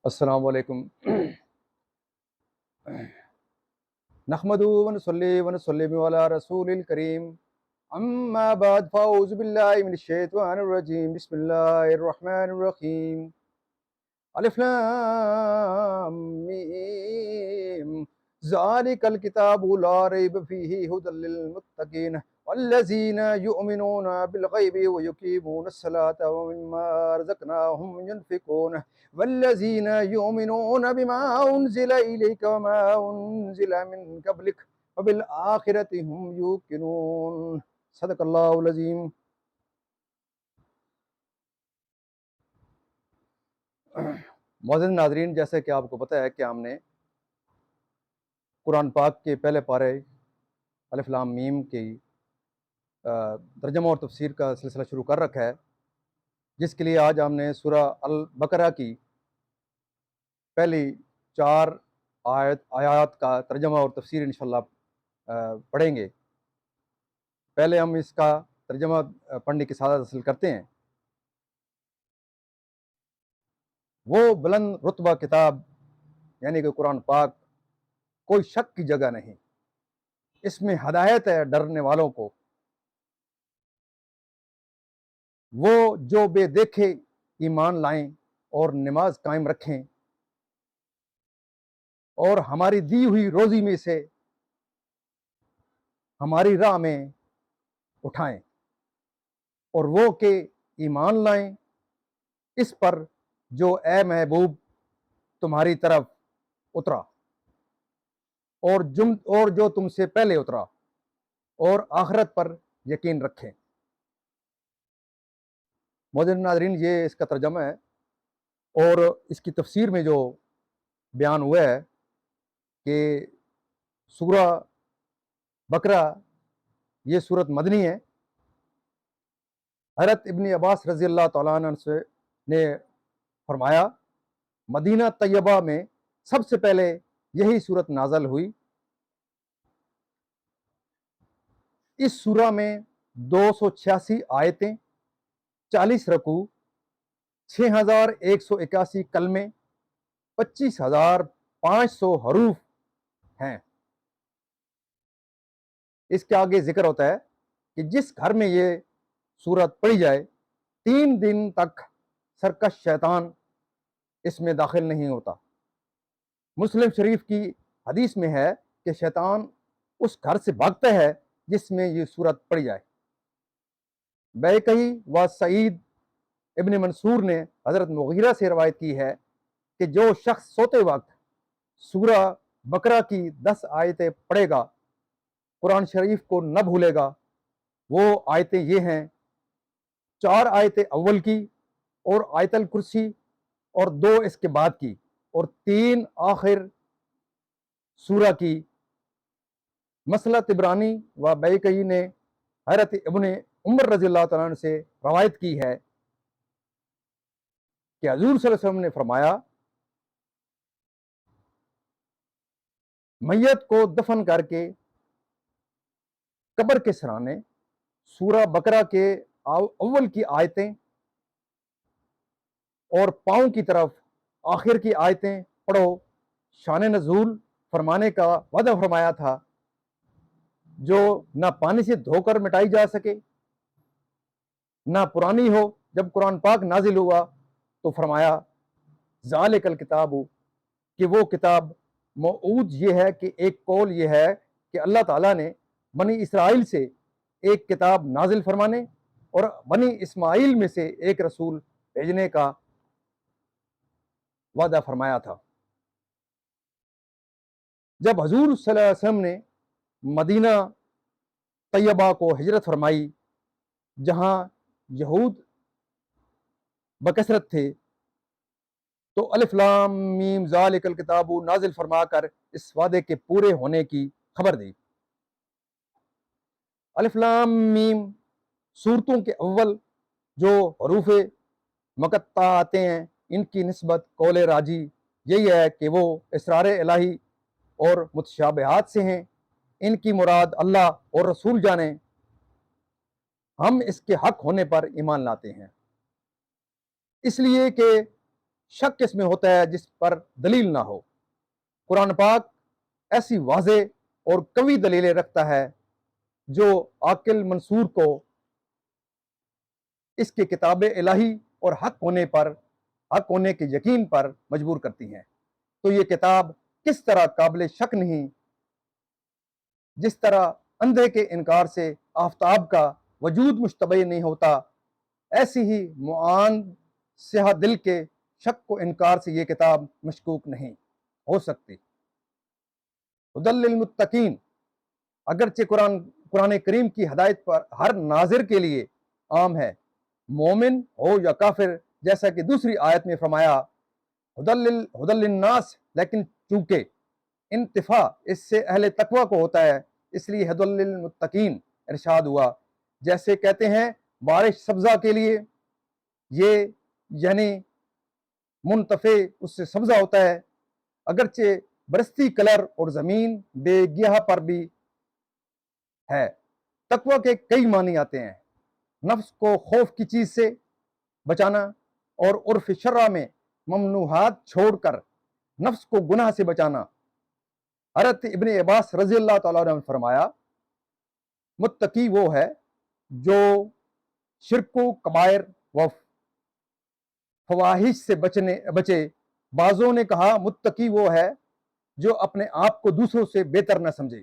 السلام علیکم نحمدہ ونصلی ونسلم علی رسول الکریم اما بعد فاعوذ باللہ من الشیطان الرجیم بسم اللہ الرحمن الرحیم الف لام میم ذالک الکتاب لا ریب فیہ ھدی للمتقین والذین یؤمنون بالغیب ویقیمون الصلاة ومما رزقناہم ینفقون والذین یؤمنون بما انزل الیک وما انزل من قبلک وبالآخرۃ هم یوقنون۔ صدق اللہ العظیم۔ معزز ناظرین، جیسے کہ آپ کو پتہ ہے کہ ہم نے قرآن پاک کے پہلے پارے الف لام میم کی ترجمہ اور تفسیر کا سلسلہ شروع کر رکھا ہے، جس کے لیے آج ہم نے سورہ البقرہ کی پہلی 4 آیات کا ترجمہ اور تفسیر انشاءاللہ پڑھیں گے۔ پہلے ہم اس کا ترجمہ پڑھنے کی سعادت حاصل کرتے ہیں۔ وہ بلند رتبہ کتاب یعنی کہ قرآن پاک کوئی شک کی جگہ نہیں، اس میں ہدایت ہے ڈرنے والوں کو۔ وہ جو بے دیکھے ایمان لائیں اور نماز قائم رکھیں اور ہماری دی ہوئی روزی میں سے ہماری راہ میں اٹھائیں، اور وہ کہ ایمان لائیں اس پر جو اے محبوب تمہاری طرف اترا اور جو تم سے پہلے اترا، اور آخرت پر یقین رکھیں۔ معزز ناظرین، یہ اس کا ترجمہ ہے، اور اس کی تفسیر میں جو بیان ہوا ہے کہ سورہ بقرہ یہ سورت مدنی ہے۔ حضرت ابن عباس رضی اللہ تعالیٰ عنہ سے نے فرمایا مدینہ طیبہ میں سب سے پہلے یہی سورت نازل ہوئی۔ اس سورہ میں 286 آیتیں، 40 رکوع، 6181 کلمے، 25,500 حروف ہیں۔ اس کے آگے ذکر ہوتا ہے کہ جس گھر میں یہ سورت پڑھی جائے 3 دن تک سرکش شیطان اس میں داخل نہیں ہوتا۔ مسلم شریف کی حدیث میں ہے کہ شیطان اس گھر سے بھاگتا ہے جس میں یہ سورت پڑھی جائے۔ بیکہی و سعید ابن منصور نے حضرت مغیرہ سے روایت کی ہے کہ جو شخص سوتے وقت سورہ بقرہ کی 10 آیتیں پڑھے گا، قرآن شریف کو نہ بھولے گا۔ وہ آیتیں یہ ہیں: 4 آیتیں اول کی، اور آیت الکرسی، اور 2 اس کے بعد کی، اور 3 آخر سورہ کی۔ مسئلہ تبرانی و بیکہی نے حضرت ابن عمر رضی اللہ تعالیٰ عنہ سے روایت کی ہے کہ حضور صلی اللہ علیہ وسلم نے فرمایا میت کو دفن کر کے قبر کے سرانے سورہ بقرہ کے اول کی آیتیں اور پاؤں کی طرف آخر کی آیتیں پڑھو۔ شان نزول فرمانے کا وعدہ فرمایا تھا جو نہ پانی سے دھو کر مٹائی جا سکے، نہ پرانی ہو۔ جب قرآن پاک نازل ہوا تو فرمایا ذالک الکتاب، کہ وہ کتاب موعود یہ ہے کہ ایک قول یہ ہے کہ اللہ تعالیٰ نے بنی اسرائیل سے ایک کتاب نازل فرمانے اور بنی اسماعیل میں سے ایک رسول بھیجنے کا وعدہ فرمایا تھا۔ جب حضور صلی اللہ علیہ وسلم نے مدینہ طیبہ کو ہجرت فرمائی، جہاں یہود بکثرت تھے، تو الف لام میم ذالک الکتاب نازل فرما کر اس وعدے کے پورے ہونے کی خبر دی۔ الف لام میم سورتوں کے اول جو حروف مقطع آتے ہیں، ان کی نسبت قول راجی یہی ہے کہ وہ اسرار الہی اور متشابہات سے ہیں۔ ان کی مراد اللہ اور رسول جانے، ہم اس کے حق ہونے پر ایمان لاتے ہیں، اس لیے کہ شک اس میں ہوتا ہے جس پر دلیل نہ ہو۔ قرآن پاک ایسی واضح اور قوی دلیلیں رکھتا ہے جو عاقل منصور کو اس کی کتاب الہی اور حق ہونے کے یقین پر مجبور کرتی ہیں۔ تو یہ کتاب کس طرح قابل شک نہیں، جس طرح اندھے کے انکار سے آفتاب کا وجود مشتبہ نہیں ہوتا، ایسی ہی معاند سیاہ دل کے شک و انکار سے یہ کتاب مشکوک نہیں ہو سکتی۔ ہدی للمتقین، اگرچہ قرآن کریم کی ہدایت پر ہر ناظر کے لیے عام ہے، مومن ہو یا کافر، جیسا کہ دوسری آیت میں فرمایا ہدی للناس، لیکن چونکہ انتفاع اس سے اہل تقوی کو ہوتا ہے اس لیے ہدی للمتقین ارشاد ہوا۔ جیسے کہتے ہیں بارش سبزہ کے لیے، یہ یعنی منتفع اس سے سبزہ ہوتا ہے، اگرچہ برستی کلر اور زمین بے گیاہ پر بھی ہے۔ تقوی کے کئی معنی آتے ہیں، نفس کو خوف کی چیز سے بچانا اور عرف شرع میں ممنوعات چھوڑ کر نفس کو گناہ سے بچانا۔ حضرت ابن عباس رضی اللہ تعالیٰ عنہ نے فرمایا، متقی وہ ہے جو شرک و کبائر و فواحش سے بچے۔ بعضوں نے کہا متقی وہ ہے جو اپنے آپ کو دوسروں سے بہتر نہ سمجھے۔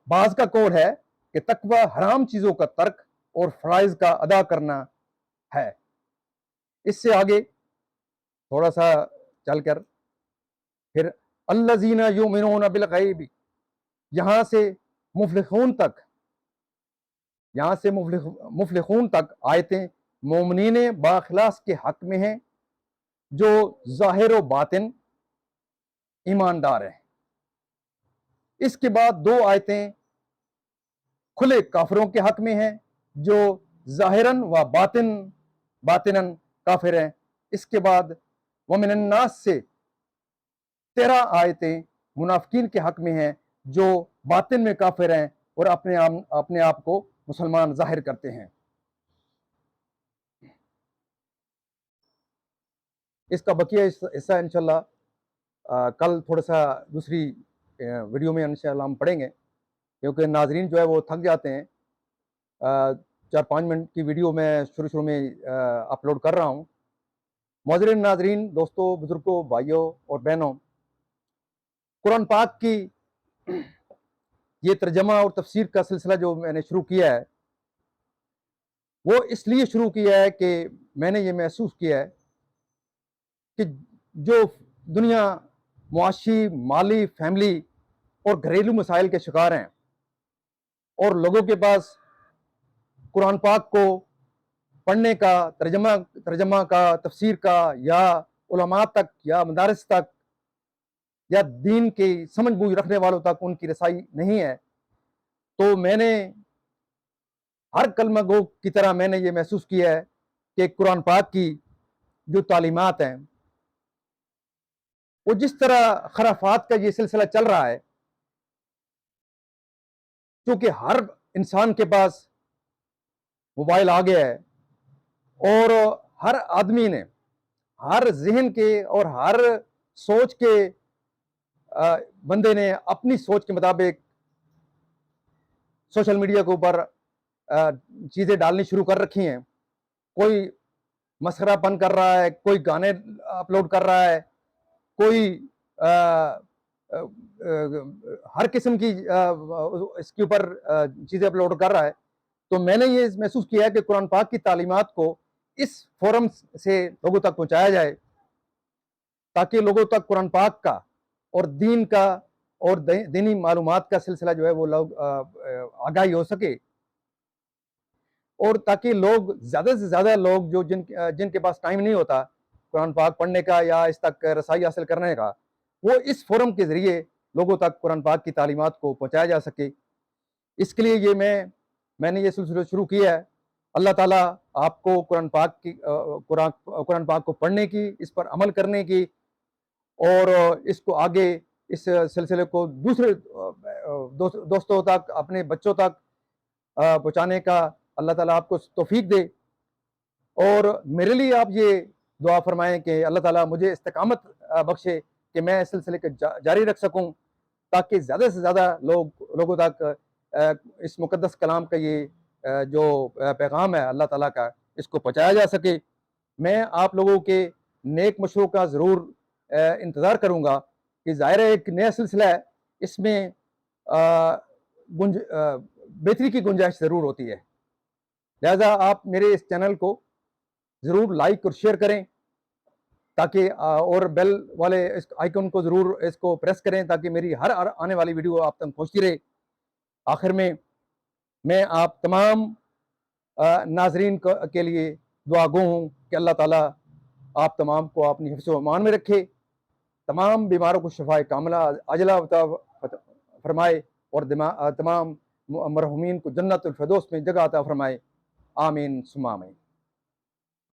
بعض کا قول ہے کہ تقوی حرام چیزوں کا ترک اور فرائض کا ادا کرنا ہے۔ اس سے آگے تھوڑا سا چل کر پھر الذین یؤمنون بالغیب، یہاں سے مفلحون تک آیتیں مومنین باخلاص کے حق میں ہیں جو ظاہر و باطن ایماندار ہیں۔ اس کے بعد دو آیتیں کھلے کافروں کے حق میں ہیں جو ظاہراً و باطناً کافر ہیں۔ اس کے بعد ومن الناس سے 13 آیتیں منافقین کے حق میں ہیں جو باطن میں کافر ہیں اور اپنے آپ کو مسلمان ظاہر کرتے ہیں۔ اس کا بقیہ حصہ انشاءاللہ کل تھوڑا سا دوسری ویڈیو میں انشاءاللہ ہم پڑھیں گے، کیونکہ ناظرین جو ہے وہ تھک جاتے ہیں۔ 4-5 منٹ کی ویڈیو میں شروع میں اپلوڈ کر رہا ہوں۔ معززین ناظرین، دوستوں، بزرگوں، بھائیوں اور بہنوں، قرآن پاک کی یہ ترجمہ اور تفسیر کا سلسلہ جو میں نے شروع کیا ہے وہ اس لیے شروع کیا ہے کہ میں نے یہ محسوس کیا ہے کہ جو دنیا معاشی، مالی، فیملی اور گھریلو مسائل کے شکار ہیں اور لوگوں کے پاس قرآن پاک کو پڑھنے کا، ترجمہ کا، تفسیر کا، یا علماء تک یا مدارس تک یا دین کی سمجھ بوجھ رکھنے والوں تک ان کی رسائی نہیں ہے، تو میں نے ہر کلمہ گو کی طرح میں نے یہ محسوس کیا ہے کہ قرآن پاک کی جو تعلیمات ہیں وہ جس طرح خرافات کا یہ سلسلہ چل رہا ہے، کیونکہ ہر انسان کے پاس موبائل آ گیا ہے اور ہر آدمی نے، ہر ذہن کے اور ہر سوچ کے بندے نے اپنی سوچ کے مطابق سوشل میڈیا کے اوپر چیزیں ڈالنی شروع کر رکھی ہیں۔ کوئی مسخرہ پن کر رہا ہے، کوئی گانے اپلوڈ کر رہا ہے، کوئی ہر قسم کی اس کے اوپر چیزیں اپلوڈ کر رہا ہے۔ تو میں نے یہ محسوس کیا ہے کہ قرآن پاک کی تعلیمات کو اس فورم سے لوگوں تک پہنچایا جائے تاکہ لوگوں تک قرآن پاک کا اور دین کا اور دینی معلومات کا سلسلہ جو ہے وہ لوگ آگاہی ہو سکے، اور تاکہ لوگ زیادہ سے زیادہ لوگ جو جن کے پاس ٹائم نہیں ہوتا قرآن پاک پڑھنے کا یا اس تک رسائی حاصل کرنے کا، وہ اس فورم کے ذریعے لوگوں تک قرآن پاک کی تعلیمات کو پہنچایا جا سکے۔ اس کے لیے یہ میں نے یہ سلسلہ شروع کیا ہے۔ اللہ تعالیٰ آپ کو قرآن پاک کو پڑھنے کی، اس پر عمل کرنے کی اور اس کو آگے اس سلسلے کو دوسرے دوستوں تک، اپنے بچوں تک پہنچانے کا اللہ تعالیٰ آپ کو توفیق دے۔ اور میرے لیے آپ یہ دعا فرمائیں کہ اللہ تعالیٰ مجھے استقامت بخشے کہ میں اس سلسلے کو جاری رکھ سکوں، تاکہ زیادہ سے زیادہ لوگوں تک اس مقدس کلام کا یہ جو پیغام ہے اللہ تعالیٰ کا، اس کو پہنچایا جا سکے۔ میں آپ لوگوں کے نیک مشوروں کا ضرور انتظار کروں گا کہ ظاہر ہے ایک نیا سلسلہ ہے، اس میں بہتری کی گنجائش ضرور ہوتی ہے، لہذا آپ میرے اس چینل کو ضرور لائک اور شیئر کریں، تاکہ اور بیل والے اس آئیکن کو ضرور اس کو پریس کریں تاکہ میری ہر آنے والی ویڈیو آپ تک پہنچتی رہے۔ آخر میں آپ تمام ناظرین کے لیے دعا گو ہوں کہ اللہ تعالیٰ آپ تمام کو اپنی حفظ و امان میں رکھے، تمام بیماروں کو شفائے کاملہ عاجلہ عطا فرمائے، اور تمام مرحومین کو جنت الفردوس میں جگہ عطا فرمائے، آمین ثم آمین۔